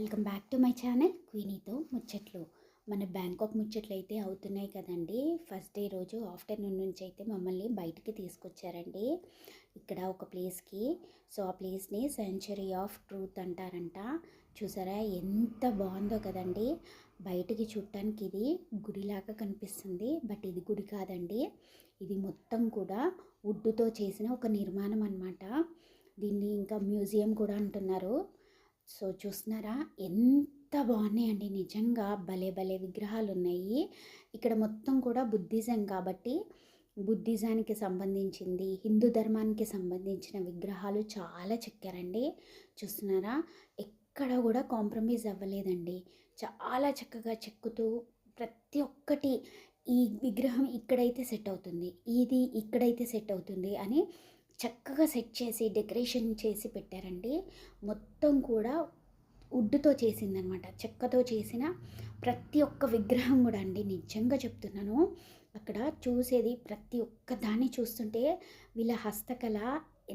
Welcome back to my channel క్వీనీతో ముచ్చట్లు. మన బ్యాంకాక్ ముచ్చట్లు అయితే అవుతున్నాయి కదండి. ఫస్ట్ డే రోజు ఆఫ్టర్నూన్ నుంచి అయితే మమ్మల్ని బయటికి తీసుకొచ్చారండి, ఇక్కడ ఒక ప్లేస్కి. సో ఆ ప్లేస్ని సెంచరీ ఆఫ్ ట్రూత్ అంటారంట. చూసారా ఎంత బాగుందో కదండి. బయటికి చూడటానికి ఇది గుడిలాగా కనిపిస్తుంది, బట్ ఇది గుడి కాదండి. ఇది మొత్తం కూడా వుడ్తో చేసిన ఒక నిర్మాణం అన్నమాట. దీన్ని ఇంకా మ్యూజియం కూడా అంటున్నారు. సో చూస్తున్నారా ఎంత బాగున్నాయండి, నిజంగా భలే భలే విగ్రహాలు ఉన్నాయి. ఇక్కడ మొత్తం కూడా బుద్ధిజం కాబట్టి బుద్ధిజానికి సంబంధించింది, హిందూ ధర్మానికి సంబంధించిన విగ్రహాలు చాలా చెక్కారండి. చూస్తున్నారా ఎక్కడ కూడా కాంప్రమైజ్ అవ్వలేదండి. చాలా చక్కగా చెక్కుతూ ప్రతి ఒక్కటి ఈ విగ్రహం ఇక్కడైతే సెట్ అవుతుంది, ఇది ఇక్కడైతే సెట్ అవుతుంది అని చక్కగా సెట్ చేసి డెకరేషన్ చేసి పెట్టారండి. మొత్తం కూడా వుడ్తో చేసిందనమాట, చెక్కతో చేసిన ప్రతి ఒక్క విగ్రహం కూడా అండి. నిజంగా చెప్తున్నాను, అక్కడ చూసేది ప్రతి ఒక్క దాన్ని చూస్తుంటే వీళ్ళ హస్తకళ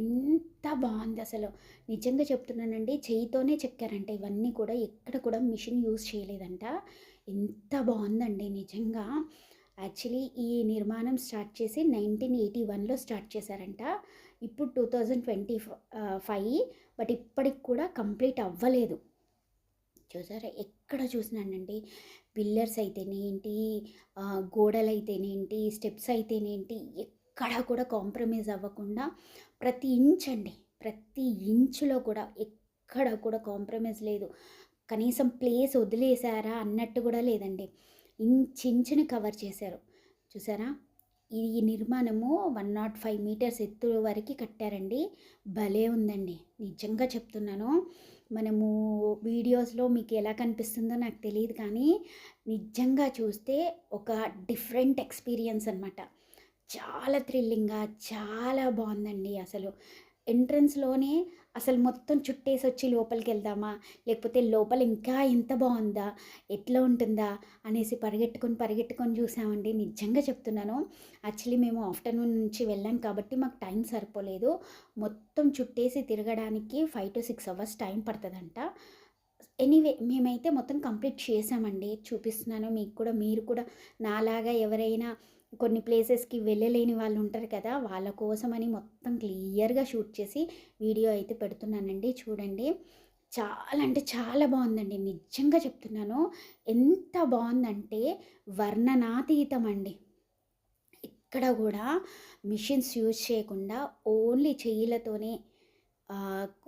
ఎంత బాగుంది అసలు. నిజంగా చెప్తున్నానండి, చేయితోనే చెక్కారంట ఇవన్నీ కూడా, ఎక్కడ కూడా మిషన్ యూజ్ చేయలేదంట. ఎంత బాగుందండి నిజంగా. యాక్చువల్లీ ఈ నిర్మాణం స్టార్ట్ చేసి 1981లో స్టార్ట్ చేశారంట. ఇప్పుడు 2025, బట్ ఇప్పటికి కూడా కంప్లీట్ అవ్వలేదు. చూసారా ఎక్కడ చూసినానండి, పిల్లర్స్ అయితేనేంటి, గోడలు అయితేనేంటి, స్టెప్స్ అయితేనేంటి, ఎక్కడ కూడా కాంప్రమైజ్ అవ్వకుండా ప్రతి ఇంచ్ అండి, ప్రతి ఇంచులో కూడా ఎక్కడ కూడా కాంప్రమైజ్ లేదు. కనీసం ప్లేస్ వదిలేసారా అన్నట్టు కూడా లేదండి, ఇంచుని కవర్ చేశారు. చూసారా ఈ నిర్మాణము 105 మీటర్స్ ఎత్తు వరకు కట్టారండి. భలే ఉందండి, నిజంగా చెప్తున్నాను. మనము వీడియోస్లో మీకు ఎలా కనిపిస్తుందో నాకు తెలియదు, కానీ నిజంగా చూస్తే ఒక డిఫరెంట్ ఎక్స్పీరియన్స్ అనమాట. చాలా థ్రిల్లింగ్గా చాలా బాగుందండి. అసలు ఎంట్రన్స్లోనే అసలు మొత్తం చుట్టేసి వచ్చి లోపలికి వెళ్దామా, లేకపోతే లోపల ఇంకా ఎంత బాగుందా, ఎట్లా ఉంటుందా అనేసి పరిగెట్టుకొని చూసామండి. నిజంగా చెప్తున్నాను, యాక్చువల్లీ మేము ఆఫ్టర్నూన్ నుంచి వెళ్ళాం కాబట్టి మాకు టైం సరిపోలేదు. మొత్తం చుట్టేసి తిరగడానికి 5 to 6 hours టైం పడుతుందంట. ఎనీవే మేమైతే మొత్తం కంప్లీట్ చేసామండి, చూపిస్తున్నాను మీకు కూడా. మీరు కూడా నాలాగా ఎవరైనా కొన్ని ప్లేసెస్కి వెళ్ళలేని వాళ్ళు ఉంటారు కదా, వాళ్ళ కోసమని మొత్తం క్లియర్గా షూట్ చేసి వీడియో అయితే పెడుతున్నానండి. చూడండి చాలా అంటే చాలా బాగుందండి, నిజంగా చెప్తున్నాను. ఎంత బాగుందంటే వర్ణనాతీతం అండి. ఇక్కడ కూడా మిషన్స్ యూజ్ చేయకుండా ఓన్లీ చెయ్యిలతోనే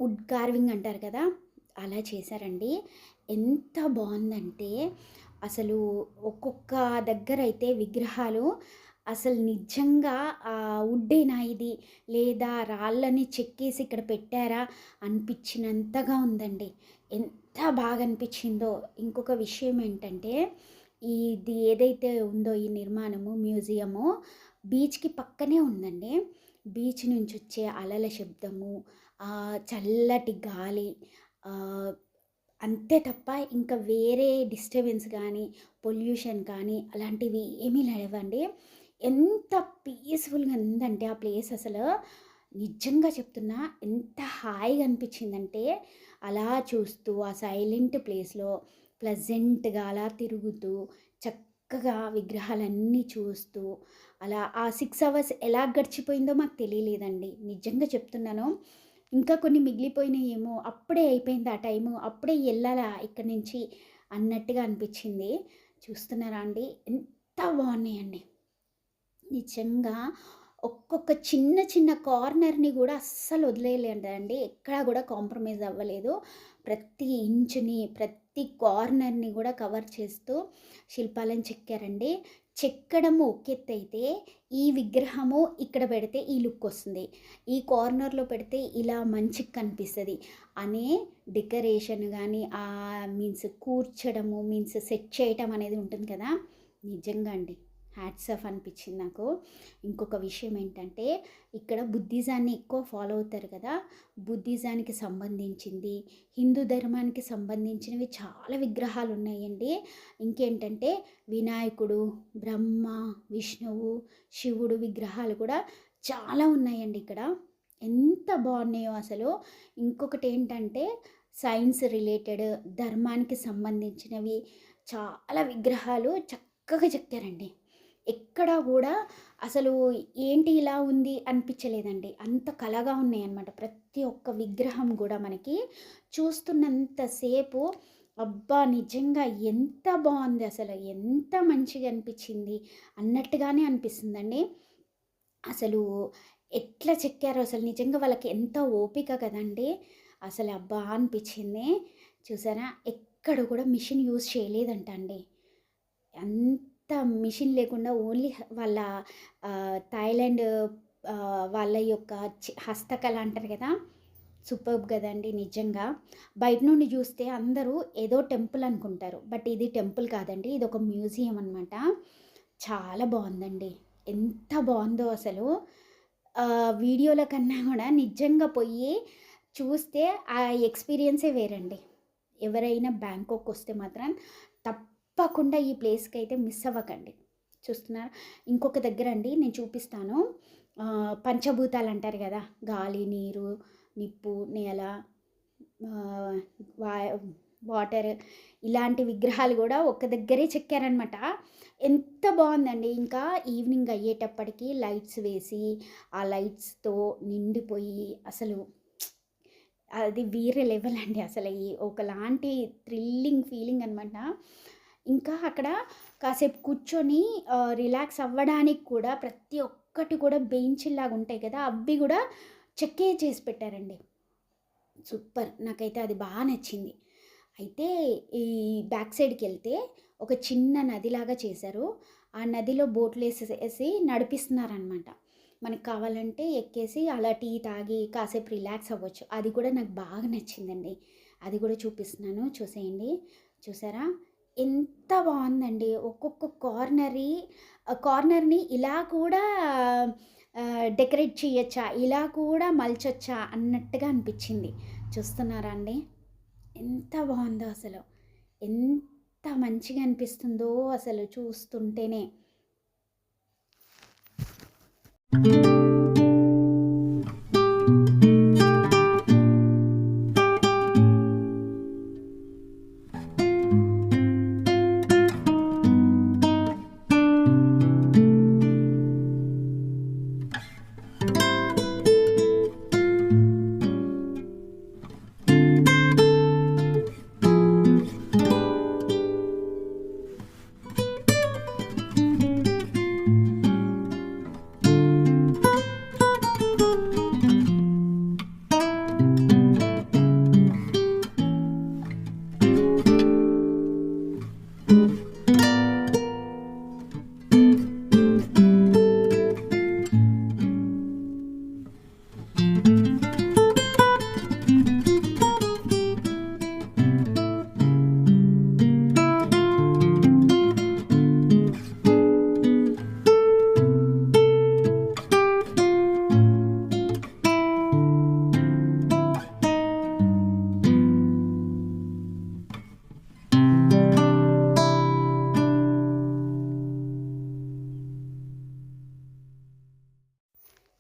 వుడ్ కార్వింగ్ అంటారు కదా, అలా చేశారండి. ఎంత బాగుందంటే అసలు ఒక్కొక్క దగ్గర అయితే విగ్రహాలు అసలు నిజంగా వుడ్డేనా ఇది, లేదా రాళ్ళని చెక్కేసి ఇక్కడ పెట్టారా అనిపించినంతగా ఉందండి. ఎంత బాగా అనిపించిందో. ఇంకొక విషయం ఏంటంటే, ఇది ఏదైతే ఉందో ఈ నిర్మాణము మ్యూజియము బీచ్కి పక్కనే ఉందండి. బీచ్ నుంచి వచ్చే అలల శబ్దము, చల్లటి గాలి, అంతే తప్ప ఇంకా వేరే డిస్టర్బెన్స్ కానీ పొల్యూషన్ కానీ అలాంటివి ఏమీ లేవండి. ఎంత పీస్ఫుల్గా ఉందంటే ఆ ప్లేస్, అసలు నిజంగా చెప్తున్నా ఎంత హాయిగా అనిపించిందంటే, అలా చూస్తూ ఆ సైలెంట్ ప్లేస్లో ప్లెజెంట్గా అలా తిరుగుతూ చక్కగా విగ్రహాలన్నీ చూస్తూ అలా ఆ 6 hours ఎలా గడిచిపోయిందో మాకు తెలియలేదండి. నిజంగా చెప్తున్నాను, ఇంకా కొన్ని మిగిలిపోయినాయేమో, అప్పుడే అయిపోయింది ఆ టైము, అప్పుడే వెళ్ళాలా ఇక్కడి నుంచి అన్నట్టుగా అనిపించింది. చూస్తున్నారా అండి ఎంత బాగున్నాయండి నిజంగా. ఒక్కొక్క చిన్న చిన్న కార్నర్ని కూడా అస్సలు వదిలేయలేదండి, ఎక్కడా కూడా కాంప్రమైజ్ అవ్వలేదు. ప్రతి ఇంచుని ప్రతి కార్నర్ని కూడా కవర్ చేస్తూ శిల్పాలను చెక్కారండి. చెక్కడము ఒక ఎత్తు అయితే, ఈ విగ్రహము ఇక్కడ పెడితే ఈ లుక్ వస్తుంది, ఈ కార్నర్లో పెడితే ఇలా మంచిగా కనిపిస్తుంది అనే డెకరేషన్ కానీ మీన్స్ కూర్చడము మీన్స్ సెట్ చేయటం అనేది ఉంటుంది కదా. నిజంగా అండి హ్యాట్స్ ఆఫ్ అనిపించింది నాకు. ఇంకొక విషయం ఏంటంటే, ఇక్కడ బుద్ధిజాన్ని ఎక్కువ ఫాలో అవుతారు కదా, బుద్ధిజానికి సంబంధించింది, హిందూ ధర్మానికి సంబంధించినవి చాలా విగ్రహాలు ఉన్నాయండి. ఇంకేంటంటే వినాయకుడు, బ్రహ్మ, విష్ణువు, శివుడు విగ్రహాలు కూడా చాలా ఉన్నాయండి ఇక్కడ. ఎంత బాగున్నాయో అసలు. ఇంకొకటి ఏంటంటే సైన్స్ రిలేటెడ్, ధర్మానికి సంబంధించినవి చాలా విగ్రహాలు చక్కగా చెక్కారండి. ఎక్కడా గూడా అసలు ఏంటి ఇలా ఉంది అనిపించలేదండి. అంత కళగా ఉన్నాయన్నమాట. ప్రతి ఒక్క విగ్రహం గూడా మనకి చూస్తున్నంత సేపు అబ్బా! నిజంగా ఎంత బావుంది అసలు, ఎంత మంచిగా అనిపించింది అన్నట్టుగానే అనిపిస్తుందండి. అసలు ఎట్లా చెక్కారో అసలు నిజంగా వాళ్ళకి ఎంత ఓపిక కదండీ! అసలు అబ్బా! అనిపించింది. చూసారా? ఎక్కడ కూడా మిషన్ యూజ్ చేయలేదంట అండి. అంత మిషన్ లేకుండా ఓన్లీ వాళ్ళ థాయిలాండ్ వాళ్ళ యొక్క హస్తకళ అంటారు కదా! సూపర్బ్ గదండీ నిజంగా. బయట నుండి జూస్తే అందరూ ఏదో టెంపుల్ అనుకుంటారు. బట్ ఇది టెంపుల్ కాదండి. ఇదొక మ్యూజియం అనమాట. చాలా బావుందండి. ఎంత బావుందో అసలు. వీడియోల కన్నా గూడా నిజంగా పొయ్యి చూస్తే ఆ ఎక్స్‌పీరియన్సే వేరండి. ఎవరైనా బ్యాంకాకొస్తే మాత్రం తప్పకుండా ఈ ప్లేస్‌కైతే మిస్ అవ్వకండి. చూస్తున్నారా? ఇంకొక దగ్గరండి నేను చూపిస్తాను. పంచభూతాలంటారు గదా! గాలి, నీరు, నిప్పు, నేల, ఆహ్, వా వాటర్ ఇలాంటి విగ్రహాలు గూడా ఒక్క దగ్గరే చెక్కారనమాట. ఎంత బావుందండి. ఇంకా ఈవినింగ్ అయ్యేటప్పటికి లైట్స్ వేసి, ఆ లైట్స్‌తో నిండిపోయి అసలు అది వేరే లెవెల్ అండి అసలు. ఒకలాంటి థ్రిల్లింగ్ ఫీలింగ్ అనమాట. ఇంకా అక్కడ కాసేపు కూర్చొని రిలాక్స్ అవ్వడానికి కూడా ప్రతి ఒక్కటి కూడా బెంచ్‌లాగా ఉంటాయి కదా! అవి గూడా చెక్కే చేసి పెట్టారండి. సూపర్! నాకైతే అది బా నచ్చింది. అయితే ఈ బ్యాక్ సైడ్‌కెళ్తే ఒక చిన్న నదిలాగా చేశారు. ఆ నదిలో బోట్‌లేసేసేసి నడిపిస్తున్నారనమాట. మనకు కావాలంటే ఎక్కేసి అలా టీ తాగి కాసేపు రిలాక్స్ అవ్వచ్చు. అది కూడా నాకు బాగా నచ్చిందండి. అది కూడా చూపిస్తున్నాను చూసేయండి. చూసారా? ఎంత బావుందండి. ఒక్కొక్క కార్నర్‌ని ఇలా కూడా డెకరేట్ చేయొచ్చా? ఇలా కూడా మలచొచ్చా? అన్నట్టుగా అనిపిచ్చింది. చూస్తున్నారా అండి? ఎంత బావుందో అసలు. ఎంత మంచిగా అనిపిస్తుందో అసలు చూస్తుంటేనే.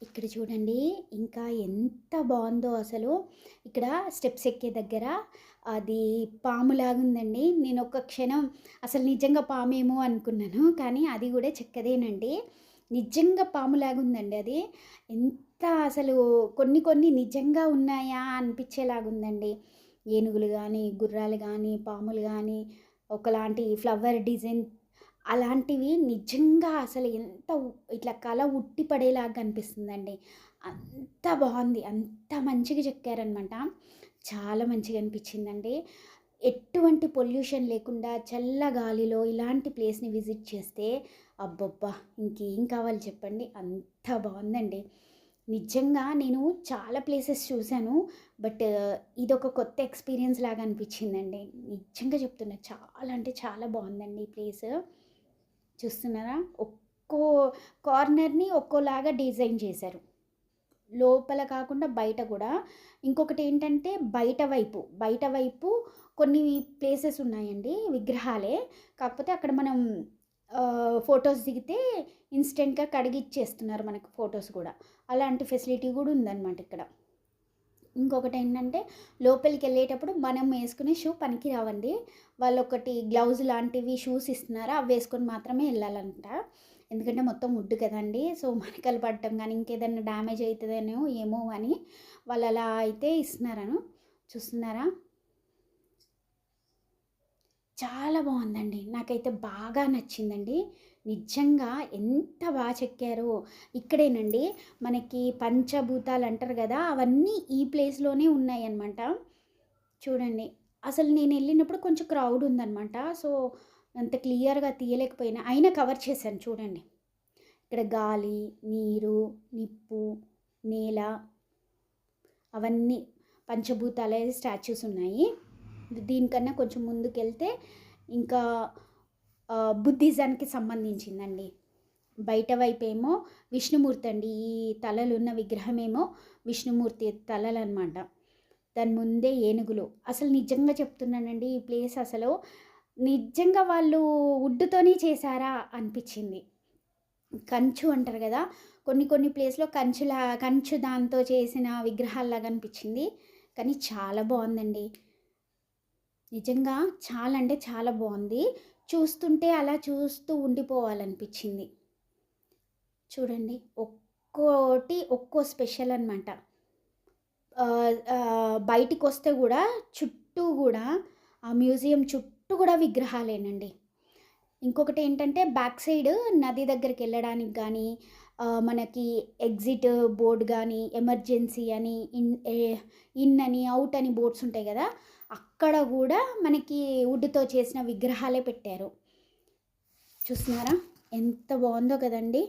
ఇక్కడ చూడండి ఇంకా ఎంత బావుందో అసలు. ఇక్కడ స్టెప్స్ ఎక్కే దగ్గర అది పాములాగుందండి. నేనొక క్షణం అసలు నిజంగా పామేమో అనుకున్నాను. కానీ అది గూడా చెక్కదేనండి. నిజంగా పాములాగుందండి అది. ఎంత అసలు కొన్ని కొన్ని నిజంగా ఉన్నాయా అనిపిచ్చేలాగుందండి. ఏనుగులు గానీ, గుర్రాలు గానీ, పాములు గానీ, ఒకలాంటి ఫ్లవర్ డిజైన్ అలాంటివి నిజంగా అసలు ఎంత ఇట్లా కళ ఉట్టి పడేలాగా కనిపిస్తుందండి. అంత బావుంది. అంత మంచిగా చెక్కారనమాట. చాలా మంచిగా అనిపించిందండి. ఎటువంటి పొల్యూషన్ లేకుండా చల్ల గాలిలో ఇలాంటి ప్లేస్‌ని విజిట్ చేస్తే అబ్బబ్బా! ఇంకేం కావాలి చెప్పండి. అంత బావుందండి. నిజంగా నేను చాలా ప్లేసెస్ చూసాను. బట్ ఇదొక కొత్త ఎక్స్‌పీరియన్స్ లాగా అనిపించిందండి. నిజంగా చెప్తున్నా. చాలా అంటే చాలా బావుందండి ఈ ప్లేసు. చూస్తున్నారా? ఒక్కో కార్నర్‌ని ఒక్కోలాగా డిజైన్ చేశారు. లోపల కాకుండా బయట గూడా. ఇంకొకటేంటంటే బయట వైపు కొన్ని ప్లేసెస్ ఉన్నాయండి. విగ్రహాలే. కాకపోతే అక్కడ మనం ఫోటోస్ దిగితే ఇన్‌స్టెంట్‌గా కడిగిచ్చేస్తున్నారు మనకు ఫోటోస్ గూడా. అలాంటి ఫెసిలిటీ గూడా ఉందనమాట ఇక్కడ. ఇంకొకటి ఏంటంటే లోపలికి వెళ్ళేటప్పుడు మనం వేసుకునే షూ పనికి రావండి. వాళ్ళు ఒకటి గ్లౌజ్ లాంటివి షూస్ ఇస్తున్నారు. అవి వేసుకొని మాత్రమే వెళ్ళాలంట. ఎందుకంటే మొత్తం వుడ్ కదండి. సో మరకలు పడటం కానీ ఇంకేదైనా డ్యామేజ్ అవుతుందనో ఏమో అని వాళ్ళు అలా అయితే ఇస్తున్నారను. చూస్తున్నారా, చాలా బాగుందండి. నాకైతే బాగా నచ్చిందండి. నిజంగా ఎంత బాగా చెక్కారో. ఇక్కడేనండి మనకి పంచభూతాలు అంటారు కదా, అవన్నీ ఈ ప్లేస్లోనే ఉన్నాయన్నమాట. చూడండి, అసలు నేను వెళ్ళినప్పుడు కొంచెం క్రౌడ్ ఉందన్నమాట. సో అంత క్లియర్గా తీయలేకపోయినా, అయినా కవర్ చేశాను. చూడండి, ఇక్కడ గాలి, నీరు, నిప్పు, నేల, అవన్నీ పంచభూతాలే స్టాచ్యూస్ ఉన్నాయి. దీనికన్నా కొంచెం ముందుకెళ్తే ఇంకా బుద్ధిజానికి సంబంధించిందండి. బయట వైపు ఏమో విష్ణుమూర్తి అండి. ఈ తలలు ఉన్న విగ్రహం ఏమో విష్ణుమూర్తి తలలు అనమాట. దాని ముందే ఏనుగులు. అసలు నిజంగా చెప్తున్నానండి, ఈ ప్లేస్ అసలు నిజంగా వాళ్ళు వుడ్డుతోనే చేశారా అనిపించింది. కంచు అంటారు కదా, కొన్ని కొన్ని ప్లేస్లో కంచు దాంతో చేసిన విగ్రహాల్లాగా అనిపించింది. కానీ చాలా బాగుందండి. నిజంగా చాలా అంటే చాలా బాగుంది. చూస్తుంటే అలా చూస్తూ ఉండిపోవాలనిపించింది. చూడండి, ఒక్కోటి ఒక్కో స్పెషల్ అనమాట. బయటికి వస్తే కూడా చుట్టూ కూడా ఆ మ్యూజియం చుట్టూ కూడా విగ్రహాలేనండి. ఇంకొకటి ఏంటంటే బ్యాక్ సైడ్ నది దగ్గరికి వెళ్ళడానికి కానీ, మనకి ఎగ్జిట్ బోర్డ్ కానీ, ఎమర్జెన్సీ అని, ఇన్ అని, అవుట్ అని బోర్డ్స్ ఉంటాయి కదా, అక్కడ కూడా మనకి వుడ్తో చేసిన విగ్రహాలే పెట్టారు. చూస్తున్నారా, ఎంత బాగుందో కదండి.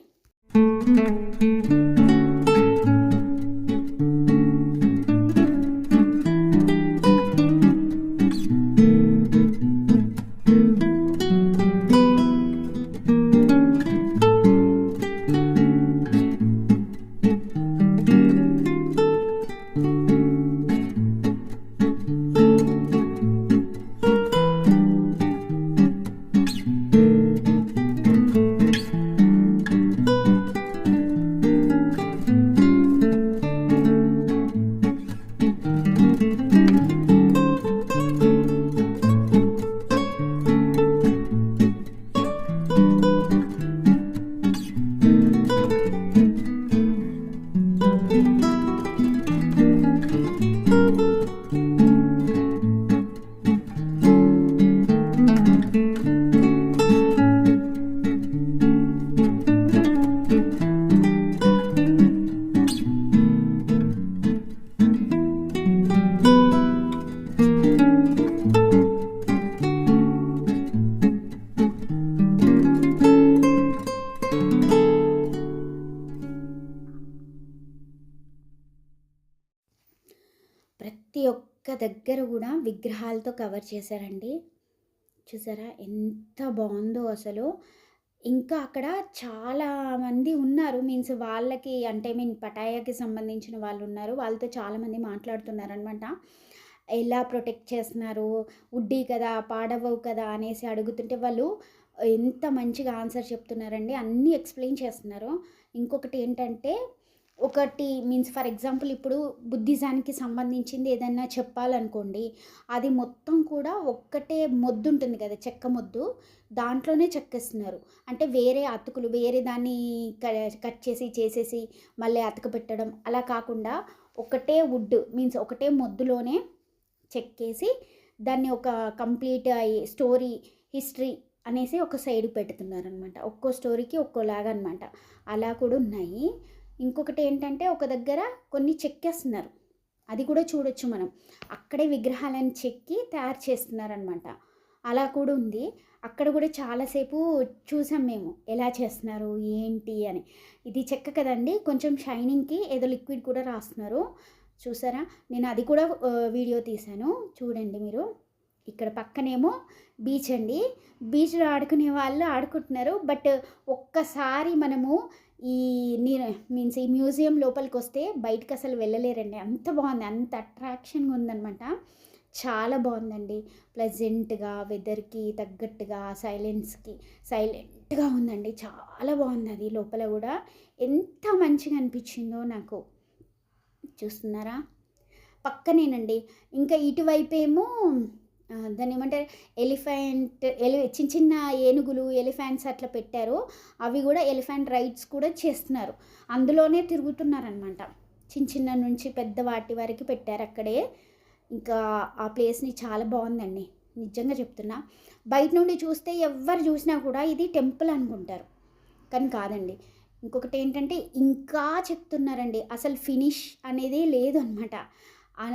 ప్రతి ఒక్క దగ్గర కూడా విగ్రహాలతో కవర్ చేశారండి. చూసారా ఎంత బాగుందో అసలు. ఇంకా అక్కడ చాలామంది ఉన్నారు. మీన్స్ వాళ్ళకి అంటే పటాయాకి సంబంధించిన వాళ్ళు ఉన్నారు. వాళ్ళతో చాలామంది మాట్లాడుతున్నారనమాట. ఎలా ప్రొటెక్ట్ చేస్తున్నారు, వుడ్డీ కదా, పాడవవు కదా అనేసి అడుగుతుంటే వాళ్ళు ఎంత మంచిగా ఆన్సర్ చెప్తున్నారండి. అన్నీ ఎక్స్ప్లెయిన్ చేస్తున్నారు. ఇంకొకటి ఏంటంటే, ఒకటి మీన్స్ ఫర్ ఎగ్జాంపుల్ ఇప్పుడు బుద్ధిజానికి సంబంధించింది ఏదన్నా చెప్పాలనుకోండి, అది మొత్తం కూడా ఒక్కటే మొద్దు ఉంటుంది కదా, చెక్క మొద్దు, దాంట్లోనే చెక్కేస్తున్నారు. అంటే వేరే అతుకులు వేరే దాన్ని కట్ చేసేసి మళ్ళీ అతుకు పెట్టడం అలా కాకుండా ఒకటే వుడ్ మీన్స్ ఒకటే మొద్దులోనే చెక్కేసి దాన్ని ఒక కంప్లీట్ స్టోరీ హిస్టరీ అనేసి ఒక సైడ్ పెడుతున్నారనమాట. ఒక్కో స్టోరీకి ఒక్కోలాగా అనమాట. అలా కూడా ఉన్నాయి. ఇంకొకటి ఏంటంటే ఒక దగ్గర కొన్ని చెక్కేస్తున్నారు, అది కూడా చూడొచ్చు మనం. అక్కడే విగ్రహాలను చెక్కి తయారు చేస్తున్నారనమాట. అలా కూడా ఉంది. అక్కడ కూడా చాలాసేపు చూసాం మేము, ఎలా చేస్తున్నారు ఏంటి అని. ఇది చెక్క కదండి, కొంచెం షైనింగ్కి ఏదో లిక్విడ్ కూడా రాస్తున్నారు. చూసారా, నేను అది కూడా వీడియో తీశాను, చూడండి మీరు. ఇక్కడ పక్కనేమో బీచ్ అండి. బీచ్లో ఆడుకునే వాళ్ళు ఆడుకుంటున్నారు. బట్ ఒక్కసారి మనము ఈ మీన్స్ ఈ మ్యూజియం లోపలికి వస్తే బయటకు అసలు వెళ్ళలేరండి. అంత బాగుంది, అంత అట్రాక్షన్గా ఉందన్నమాట. చాలా బాగుందండి. ప్లెజెంట్గా, వెదర్కి తగ్గట్టుగా, సైలెంట్గా ఉందండి. చాలా బాగుంది. అది లోపల కూడా ఎంత మంచిగా అనిపించిందో నాకు. చూస్తున్నారా, పక్కనేనండి. ఇంకా ఇటువైపేమో దాన్ని ఏమంటారు, చిన్న చిన్న ఏనుగులు, ఎలిఫెంట్స్ అట్లా పెట్టారు. అవి కూడా ఎలిఫెంట్ రైడ్స్ కూడా చేస్తున్నారు. అందులోనే తిరుగుతున్నారనమాట. చిన్న చిన్న నుంచి పెద్ద వాటి వరకు పెట్టారు అక్కడే. ఇంకా ఆ ప్లేస్‌ని చాలా బావుందండి. నిజంగా చెప్తున్నా. బయట నుండి చూస్తే ఎవ్వరు చూసినా కూడా ఇది టెంపుల్ అనుకుంటారు. కానీ కాదండి. ఇంకొకటేంటంటే ఇంకా చెప్తున్నారండి. అసలు ఫినిష్ అనేది లేదనమాట. ఐ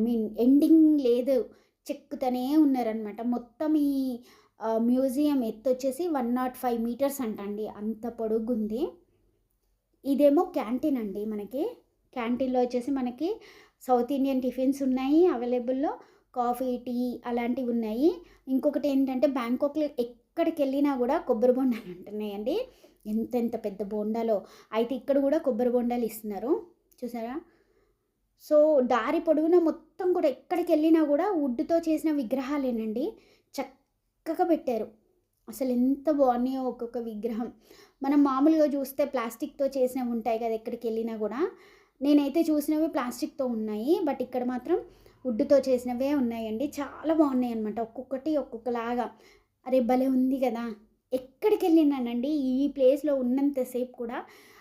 మీన్ ఎండింగ్ లేదు. చెక్కుతూనే ఉన్నారనమాట. మొత్తం ఈ మ్యూజియం ఎత్తొచ్చేసి 105 మీటర్స్ అంటండి. అంత పొడుగుంది. ఇదేమో క్యాంటీన్ అండి మనకి. క్యాంటీన్‌లో వచ్చేసి మనకి సౌత్ ఇండియన్ టిఫిన్స్ ఉన్నాయి అవైలబుల్‌లో. కాఫీ, టీ అలాంటివున్నాయి. ఇంకొకటేంటంటే బ్యాంకాక్‌లో ఎక్కడికెళ్ళినా గూడా కొబ్బరి బొండాలు ఉంటున్నాయండి. ఎంతెంత పెద్ద బోండాలో. అయితే ఇక్కడ గూడా కొబ్బరి బొండాలు ఇస్తున్నారు. చూసారా? సో, దారి పొడవునా మొత్తం కూడా ఎక్కడికెళ్ళినా గూడా వుడ్‌తో చేసిన విగ్రహాలేనండి. చక్కగా పెట్టారు. అసలెంత బాగున్నాయో ఒక్కొక్క విగ్రహం. మనం మామూలుగా చూస్తే ప్లాస్టిక్‌తో చేసినవి ఉంటాయి కదా! ఎక్కడికెళ్ళినా గూడా. నేనైతే చూసినవి ప్లాస్టిక్‌తో ఉన్నాయి. బట్ ఇక్కడ మాత్రం వుడ్‌తో చేసినవే ఉన్నాయండి. చాలా బాగున్నాయన్నమాట. ఒక్కొక్కటి ఒక్కొక్కలాగా. అరే! భలే ఉంది గదా! ఎక్కడికెళ్ళినానండి ఈ ప్లేస్‌లో ఉన్నంత సేపు కూడా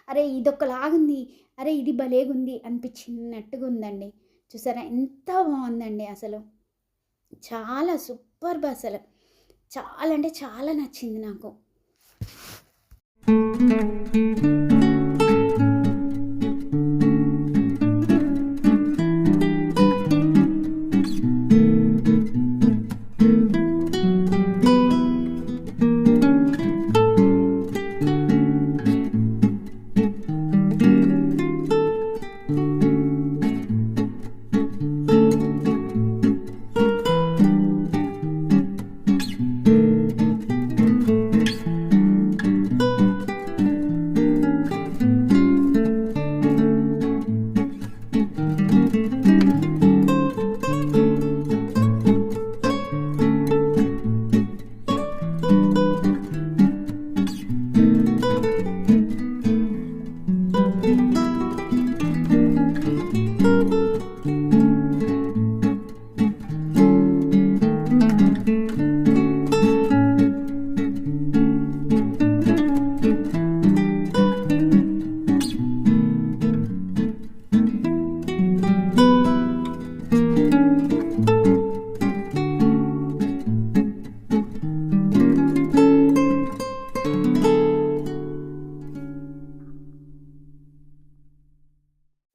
అరే! ఇదొకలాగుంది. అరే! ఇది భలేగుంది అనిపించినట్టుగా ఉందండి. చూసారా? ఎంత బావుందండి అసలు. చాలా సూపర్బ్ అసలు. చాలా అంటే చాలా నచ్చింది నాకు.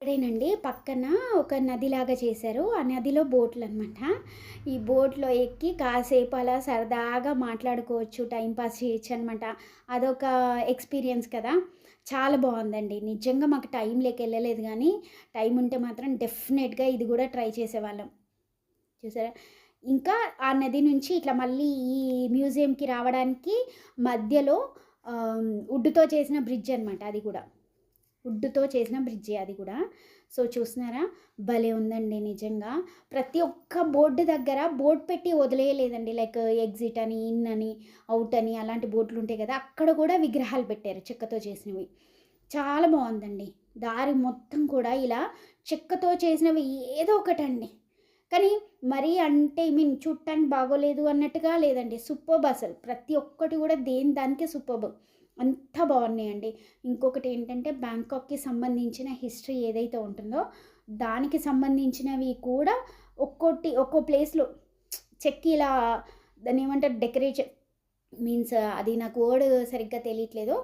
ఇక్కడేనండి పక్కన ఒక నదిలాగా చేశారు. ఆ నదిలో బోట్‌లనమాట. ఈ బోట్‌లో ఎక్కి కాసేపు అలా సరదాగా మాట్లాడుకోవచ్చు, టైమ్ పాస్ చేయొచ్చనమాట. అదొక ఎక్స్‌పీరియన్స్ కదా! చాలా బావుందండి. నిజంగా మాకు టైం లేక ఎళ్ళలేదు గానీ, టైం ఉంటే మాత్రం డెఫినెట్‌గా ఇది గూడా ట్రై చేసేవాళ్ళం. చూసారా? ఇంకా ఆ నది నుంచి ఇట్లా మళ్ళీ ఈ మ్యూజియంకి రావడానికి మధ్యలో వుడ్‌తో చేసిన బ్రిడ్జ్ అనమాట అది గూడా. వుడ్‌తో చేసిన బ్రిడ్జే అది గూడా. సో, చూస్తున్నారా? భలే ఉందండి నిజంగా. ప్రతి ఒక్క బోర్డ్ దగ్గర బోర్డ్ పెట్టి వదిలేయలేదండి. లైక్ ఎగ్జిట్ అని, ఇన్ అని, ఔట్ అని అలాంటి బోర్డులుంటాయి గదా! అక్కడ గూడా విగ్రహాలు పెట్టారు చెక్కతో చేసినవి. చాలా బావుందండి. దారి మొత్తం కూడా ఇలా చెక్కతో చేసినవి ఏదో ఒకటండి. కానీ మరీ అంటే ఐ మీన్ చూడటానికి బాగోలేదు అన్నట్టుగా లేదండి. సూపర్బ్ అసలు. ప్రతి ఒక్కటి గూడా దేని దానికే సూపర్బ్. అంత బావున్నాయండి. ఇంకొకటేంటంటే బ్యాంకాక్‌కి సంబంధించిన హిస్టరీ ఏదైతే ఉంటుందో, దానికి సంబంధించినవి కూడా ఒక్కో ప్లేస్‌లో చెక్కి ఇలా దాన్నేమంటారు డెకరేషన్ మీన్స్ అది నాకు వర్డ్ సరిగ్గా తెలియట్లేదు.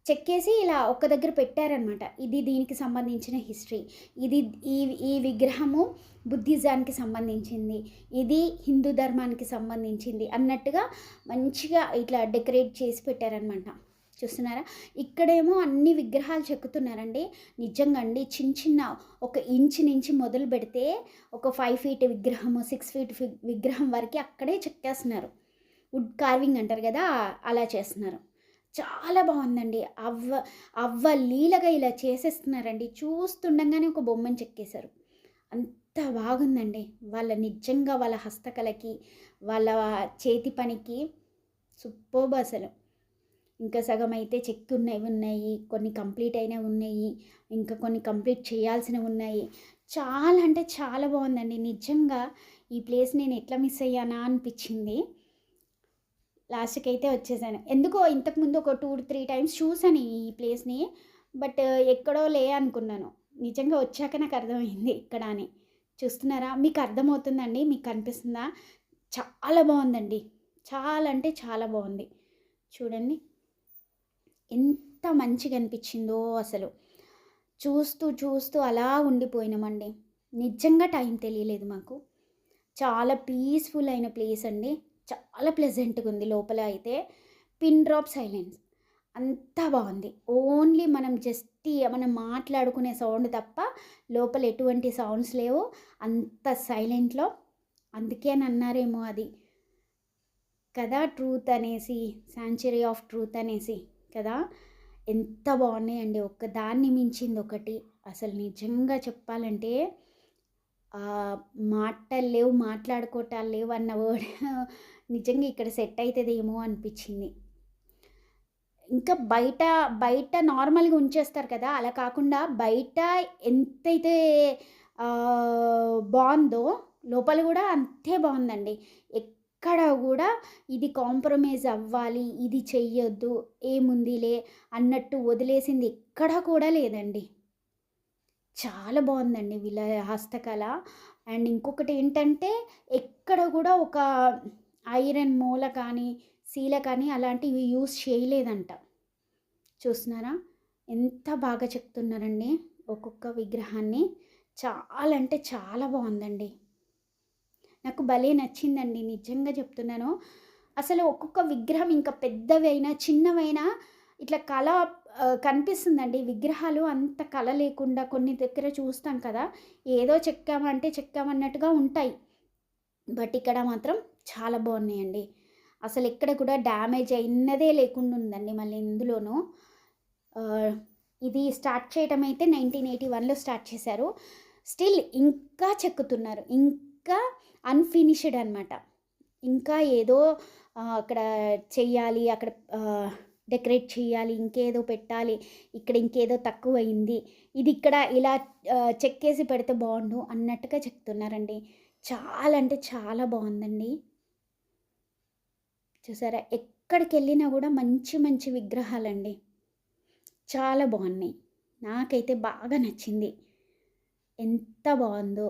చెక్కేసి ఇలా ఒక్క దగ్గర పెట్టారనమాట. ఇది దీనికి సంబంధించిన హిస్టరీ. ఇది ఈ ఈ విగ్రహము బుద్ధిజానికి సంబంధించింది. ఇది హిందూ ధర్మానికి సంబంధించింది అన్నట్టుగా మంచిగా ఇట్లా డెకరేట్ చేసి పెట్టారనమాట. చూస్తున్నారా? ఇక్కడేమో అన్ని విగ్రహాలు చెక్కుతున్నారండి. నిజంగా అండి చిన్న చిన్న ఒక ఇంచు నుంచి మొదలుపెడితే ఒక 5 ఫీట్ విగ్రహము, 6 ఫీట్ విగ్రహం వరకి అక్కడే చెక్కేస్తున్నారు. వుడ్ కార్వింగ్ అంటారు గదా! అలా చేస్తున్నారు. చాలా బావుందండి. అవ్వలీలగా ఇలా చేసేస్తున్నారండి. చూస్తుండంగానే ఒక బొమ్మను చెక్కేశారు. అంత బాగుందండి. నిజంగా వాళ్ళ హస్తకళకి, వాళ్ళ చేతి పనికి సూపర్బ్ అసలు. ఇంకా సగమైతే చెక్కున్నవి ఉన్నాయి. కొన్ని కంప్లీట్ అయినవి ఉన్నాయి. ఇంకా కొన్ని కంప్లీట్ చేయాల్సినవి ఉన్నాయి. చాలా అంటే చాలా బాగుందండి. నిజంగా ఈ ప్లేస్ నేను ఎట్లా మిస్ అయ్యానా అనిపించింది. లాస్ట్‌కైతే వచ్చేసాను. ఎందుకో ఇంతకుముందు ఒక 2, 3 టైమ్స్ చూసాను ఈ ప్లేస్‌ని. బట్ ఎక్కడో అనుకున్నాను. నిజంగా వచ్చాక నాకు అర్థమైంది ఇక్కడ అని. చూస్తున్నారా? మీకు అర్థమవుతుందండి? మీకు కనిపిస్తుందా? చాలా బావుందండి. చాలా అంటే చాలా బావుంది. చూడండి. ఎంత మంచిగా అనిపించిందో అసలు. చూస్తూ, చూస్తూ అలా ఉండిపోయినామండి. నిజంగా టైం తెలియలేదు మాకు. చాలా పీస్‌ఫుల్ అయిన ప్లేస్ అండి. చాలా ప్లెజెంట్‌గా ఉంది లోపల అయితే. Pin drop silence. అంతా బావుంది. ఓన్లీ మనం మాట్లాడుకునే సౌండ్ తప్ప లోపల ఎటువంటి సౌండ్స్ లేవు. అంత సైలెంట్‌లో. అందుకే అని అన్నారేమో అది. కదా! ట్రూత్ అనేసి, సాంక్చురీ ఆఫ్ ట్రూత్ అనేసి కదా! ఎంత బావున్నాయండి. ఒక్కదాన్ని మించింది ఒకటి. అసలు నిజంగా చెప్పాలంటే ఆహ్, మాటలు లేవు, మాట్లాడుకోవటాలు లేవు అన్న వర్డ్ నిజంగా ఇక్కడ సెట్ అయితదేమో అనిపిచ్చింది. ఇంకా బయట నార్మల్‌గా ఉంచేస్తారు కదా! అలా కాకుండా బయట ఎంతైతే బావుందో లోపల గూడా అంతే బావుందండి. ఎక్కడ గూడా ఇది కాంప్రమైజ్ అవ్వాలి, ఇది చెయ్యొద్దు, ఏముందిలే అన్నట్టు వదిలేసింది ఎక్కడా కూడా లేదండి. చాలా బావుందండి వీళ్ళ హస్తకళ. అండ్ ఇంకొకటేంటంటే ఎక్కడ గూడా ఒక ఐరన్ మూల కానీ, శీల కానీ అలాంటివి యూజ్ చేయలేదంట. చూస్తున్నారా? ఎంత బాగా చెక్కుతున్నారండి ఒక్కొక్క విగ్రహాన్ని. చాలా అంటే చాలా బావుందండి. నాకు భలే నచ్చిందండి. నిజంగా చెప్తున్నాను. అసలు ఒక్కొక్క విగ్రహం ఇంకా పెద్దవైనా, చిన్నవైనా ఇట్లా కళ కనిపిస్తుందండి. విగ్రహాలు అంత కళ లేకుండా కొన్ని దగ్గర చూస్తాం కదా! ఏదో చెక్కామంటే చెక్కామన్నట్టుగా ఉంటాయి. బట్ ఇక్కడ మాత్రం చాలా బావున్నాయండి. అసలెక్కడ కూడా డ్యామేజ్ అయినదే లేకుండా ఉందండి మళ్ళీ ఇందులోనూ. ఆహ్, ఇది స్టార్ట్ చేయటం అయితే 1981లో స్టార్ట్ చేశారు. స్టిల్ ఇంకా చెక్కుతున్నారు. ఇంకా అన్‌ఫినిష్డ్ అనమాట. ఇంకా ఏదో అక్కడ చెయ్యాలి, అక్కడ డెకరేట్ చేయాలి, ఇంకేదో పెట్టాలి, ఇక్కడ ఇంకేదో తక్కువయింది, ఇది ఇక్కడ ఇలా చెక్కేసి పెడితే బావుండు అన్నట్టుగా చెప్తున్నారండి. చాలా అంటే చాలా బావుందండి. చూసారా? ఎక్కడికెళ్ళినా గూడా మంచి మంచి విగ్రహాలండి. చాలా బావున్నాయి. నాకైతే బాగా నచ్చింది. ఎంత బావుందో.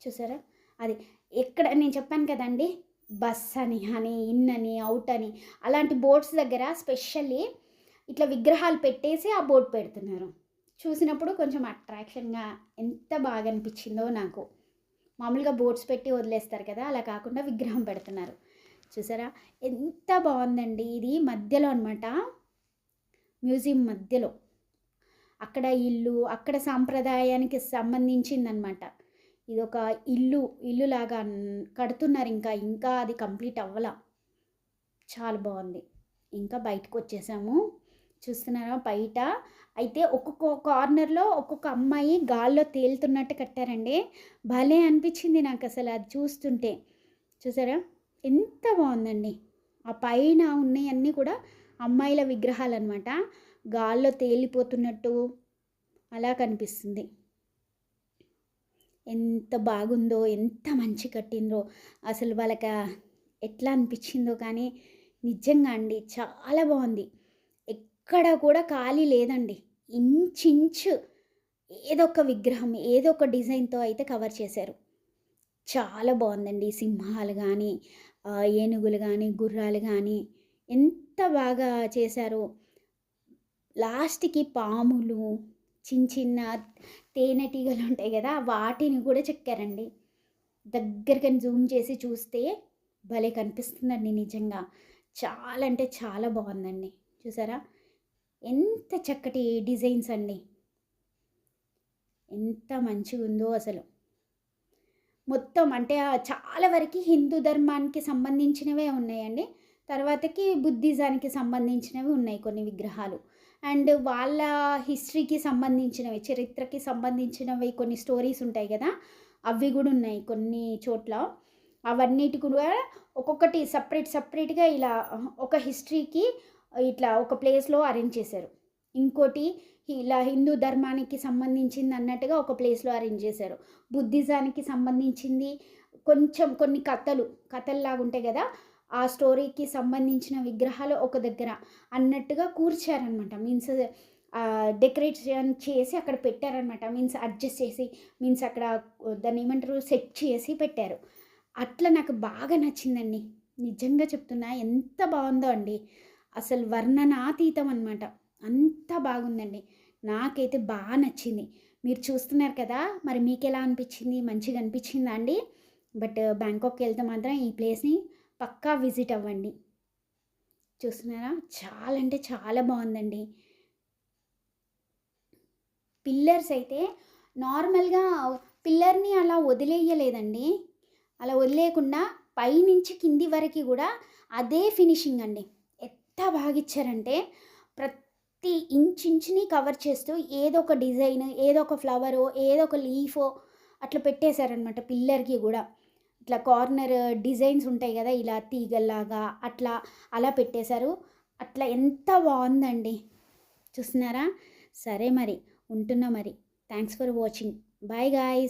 చూసారా? అది ఎక్కడ నేను చెప్పాను కదండీ! బస్ అని, ఇన్ అని, ఔట్ అని అలాంటి బోర్డ్స్ దగ్గర స్పెషల్లీ ఇట్లా విగ్రహాలు పెట్టేసి ఆ బోర్డ్ పెడుతున్నారు. చూసినప్పుడు కొంచెం అట్రాక్షన్‌గా ఎంత బాగా అనిపించిందో నాకు. మామూలుగా బోర్డ్స్ పెట్టి వదిలేస్తారు కదా! అలా కాకుండా విగ్రహం పెడుతున్నారు. చూసారా? ఎంత బావుందండి. ఇది మధ్యలో అనమాట. మ్యూజియం మధ్యలో. అక్కడ ఇల్లు, అక్కడ సాంప్రదాయానికి సంబంధించిందనమాట. ఇదొక ఇల్లులాగా కడుతున్నారింకా. ఇంకా అది కంప్లీట్ అవ్వల. చాలా బావుంది. ఇంకా బయటకొచ్చేసాము. చూస్తున్నారా బయట అయితే ఒక్కొక్క కార్నర్‌లో ఒక్కొక్క అమ్మాయి గాల్లో తేలుతున్నట్టు కట్టారండి. భలే అనిపించింది నాకసలు అది చూస్తుంటే. చూసారా? ఎంత బావుందండి. ఆ పైన ఉన్నయన్నీ కూడా అమ్మాయిల విగ్రహాలనమాట. గాల్లో తేలిపోతున్నట్టు అలా కనిపిస్తుంది. ఎంత బాగుందో, ఎంత మంచి కట్టిండ్రో, అసలు ఎట్లా అనిపిచ్చిందో కానీ నిజంగా అండి చాలా బావుంది. ఎక్కడ కూడా ఖాళీ లేదండి. ఇంచించు ఏదో ఒక విగ్రహం, ఏదో ఒక డిజైన్‌తో అయితే కవర్ చేశారు. చాలా బావుందండి. సింహాలు గానీ, ఏనుగులు గానీ, గుర్రాలు గానీ ఎంత బాగా చేశారో. లాస్ట్‌కి పాములు, చిన్న తేనెటీగలుంటాయి గదా! వాటిని గూడా చెక్కారండి. దగ్గరకని జూమ్ చేసి చూస్తే భలే కనిపిస్తుందండి నిజంగా. చాలా అంటే చాలా బావుందండి. చూసారా? ఎంత చక్కటి డిజైన్స్ అండి. ఎంత మంచిగుందో అసలు. మొత్తం అంటే చాలా వరకి హిందూ ధర్మానికి సంబంధించినవే ఉన్నాయండి. తర్వాతకి బుద్ధిజానికి సంబంధించినవి ఉన్నాయి కొన్ని విగ్రహాలు. అండ్ వాళ్ళ హిస్టరీకి సంబంధించినవి, చరిత్రకి సంబంధించినవి కొన్ని స్టోరీస్ ఉంటాయి గదా! అవి గూడా ఉన్నాయి కొన్ని చోట్ల. అవన్నిటి కూడా ఒక్కొక్కటి సెపరేట్‌గా ఇలా ఒక హిస్టరీకి ఇట్లా ఒక ప్లేస్‌లో అరేంజ్ చేశారు. ఇంకోటి ఇలా హిందూ ధర్మానికి సంబంధించింది అన్నట్టుగా ఒక ప్లేస్లో అరేంజ్ చేశారు. బుద్ధిజానికి సంబంధించింది కొంచెం కొన్ని కథల్లాగా ఉంటాయి కదా, ఆ స్టోరీకి సంబంధించిన విగ్రహాలు ఒక దగ్గర అన్నట్టుగా కూర్చారనమాట. మీన్స్ డెకరేషన్ చేసి అక్కడ పెట్టారనమాట. మీన్స్ అడ్జస్ట్ చేసి, మీన్స్ అక్కడ దాన్ని ఏమంటారు, సెట్ చేసి పెట్టారు. అట్లా నాకు బాగా నచ్చిందండి. నిజంగా చెప్తున్నా, ఎంత బాగుందో అండి. అసలు వర్ణనాతీతం అనమాట. అంత బాగుందండి. నాకైతే బాగా నచ్చింది. మీరు చూస్తున్నారు కదా, మరి మీకెలా అనిపించింది? మంచిగా అనిపించిందా అండి? బట్ బ్యాంకాక్‌కి వెళ్తే మాత్రం ఈ ప్లేస్‌ని పక్కా విజిట్ అవ్వండి. చూస్తున్నారా? చాలా అంటే చాలా బాగుందండి. పిల్లర్స్ అయితే నార్మల్‌గా పిల్లర్‌ని అలా వదిలేయలేదండి. అలా వదిలేయకుండా పైనుంచి కింది వరకి గూడా అదే ఫినిషింగ్ అండి. ఎంత బాగిచ్చారంటే ప్రతి ఇంచుని కవర్ చేస్తూ ఏదో ఒక డిజైన్, ఏదో ఒక ఫ్లవరో, ఏదో ఒక లీఫో అట్లా పెట్టేశారనమాట పిల్లర్‌కి గూడా. ఇట్లా కార్నర్ డిజైన్స్ ఉంటాయి గదా, ఇలా తీగల్లాగా అట్లా అలా పెట్టేశారు. అట్లా ఎంత బావుందండి. చూస్తున్నారా? సరే మరి. ఉంటున్నా మరి. Thanks for watching. Bye guys.